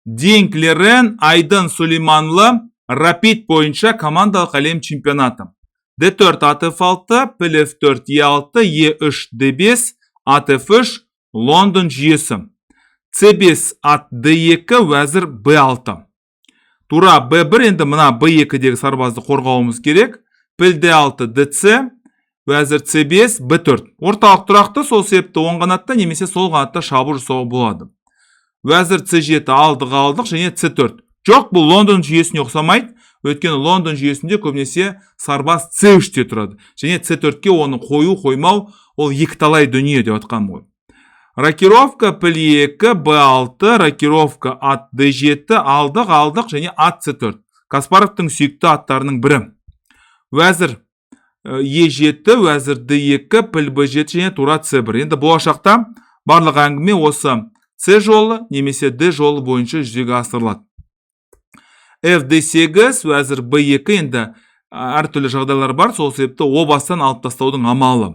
Денклерен Айдын Сулейманлы Рапид бойынша командалық әлем чемпионаты. D4 ATF6, PLF4 E6, E3 D5, ATF3 Лондон жүйесі. C5 at D2 вәзір B6. Тура B1, енді мына B2-дегі сарбазды қорғауымыз керек. Піл D6 DC, вәзір C5 B4. Орталық тұрақты, сол себепті оң қанатта немесе сол қанатта шабуыл жасауға болады. Вәзір C7 алдық және C4. Жоқ, бұл Лондон жүйесіне ұқсамайды. Өйткені Лондон жүйесінде көбінесе сарбаз C3-те тұрады. Және C4-ке оны қоймау, ол екі талай дүние деп атқан ғой. Рокировка піл 2, B6, рокировка ат D7, алдық және ат C4. Каспаровтың сүйікті аттарының бірі. Вәзір E7, вәзір D2, піл B7 және тура C1. Енді болашақта барлық әңгіме осы C жолы немесе D жолы бойынша жүзеге асырылады. FD8, вәзір B2, енді әртүрлі жағдайлар бар, сол себепті о бастан алып тастаудың амалы.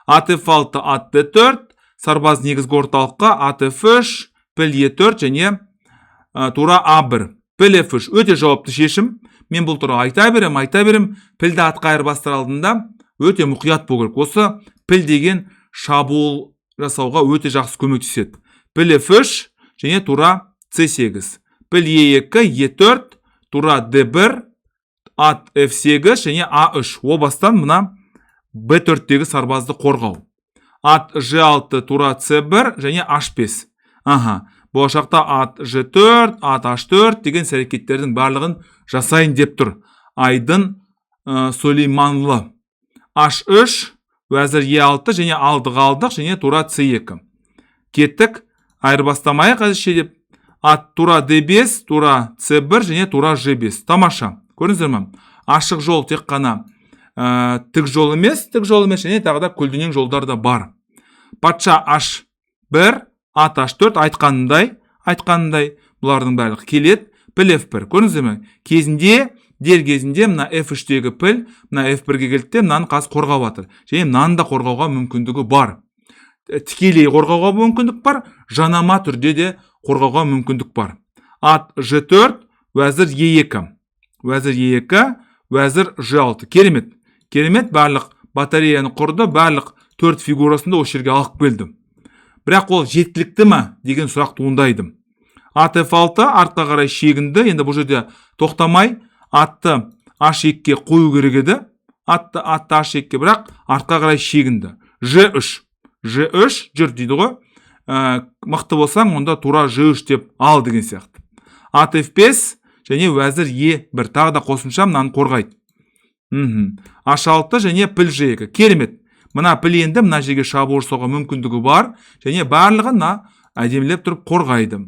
ATF6, ат D4, сарбаз негізгі орталыққа ATF3, піл E4 және тура A1. Піл F3 өте жауапты шешім. Мен бұл туралы айта берем, пілді атқа айырбастар алдында өте мұқият болу керек. Осы піл деген шабуыл жасауға өте жақсы көмектеседі. Піл F3 және тура C8. Піл E2, E4, тура D1, ат F8 және A3. О бастан мына B4-тегі сарбазды қорғау. Ат G6, тура C1 және H5. Болашақта ат G4, ат H4 деген әрекеттердің барлығын жасайын деп тұр. Айдын Сулейманлы. H3, вәзір E6 және алдық және тура C2. Кеттік, айырбастамайық әзірше деп. Ат тура D5, тура C1 және тура G5. Тамаша. Көрдіңіздер ме? Ашық жол тек қана тік жол емес және тағыда көлденең жолдар да бар. Патша H1, ат H4 айтқанындай бұлардың барлығы келеді. Піл F1. Көрдіңіздер ме? Дер кезінде мына F3-тегі піл, мына F1-ге келді, мынаны қаз қорғап жатыр. Және мынаны да қорғауға мүмкіндігі бар. Тікелей қорғауға мүмкіндік бар, жанама түрде де қорғауға мүмкіндік бар. Ат G4, вәзір E2. Вәзір E2, вәзір G6. Керемет барлық батареяны құрды, барлық 4 фигурасында осы жерге алып келді. Бірақ ол жеткілікті ме деген сұрақ туындайды. Ат F6 артқа қарай шегінді. Енді бұл жерде тоқтамай атты H2-ке қою керек еді. Атты H2-ке бірақ артқа қарай шегінді. G3 жүр дейді ғой. Мықты болсаң, онда тура G3 деп ал деген сияқты. Ат F5 және вәзір E1 тағы да қосымша мынаны қорғайды. H6 және піл G2. Керемет. Мына піл енді мына жерге шабуыл жасауға мүмкіндігі бар және барлығын әдемілеп тұрып қорғайды.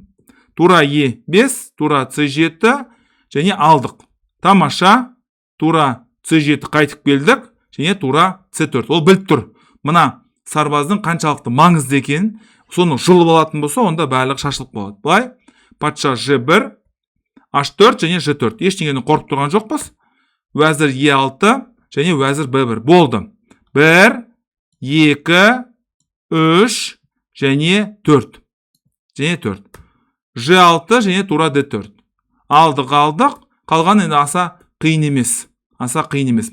Тура E5, тура C7 және алдық. Тамаша. Тура C7 қайтып келдік және тура C4. Ол біліп тұр. Мына сарбаздың қаншалықты маңызды екенін, соны жұлып алатын болса, онда барлығы шашылып болады. Былай, патша G1, H4 және G4. Ештеңені қорқып тұрған жоқпыз. Вәзір E6 және вәзір B1. Болды. 1, 2, 3 және 4. G6 және тура D4. Алдық. Қалған енді аса қиын емес.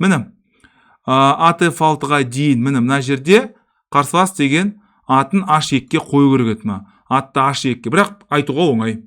Міне. Ат F6-ға дейін, міне мына жерде қарсылас деген атын H2-ке қою керек еді. Атты H2-ке. Бірақ айтуға оңай.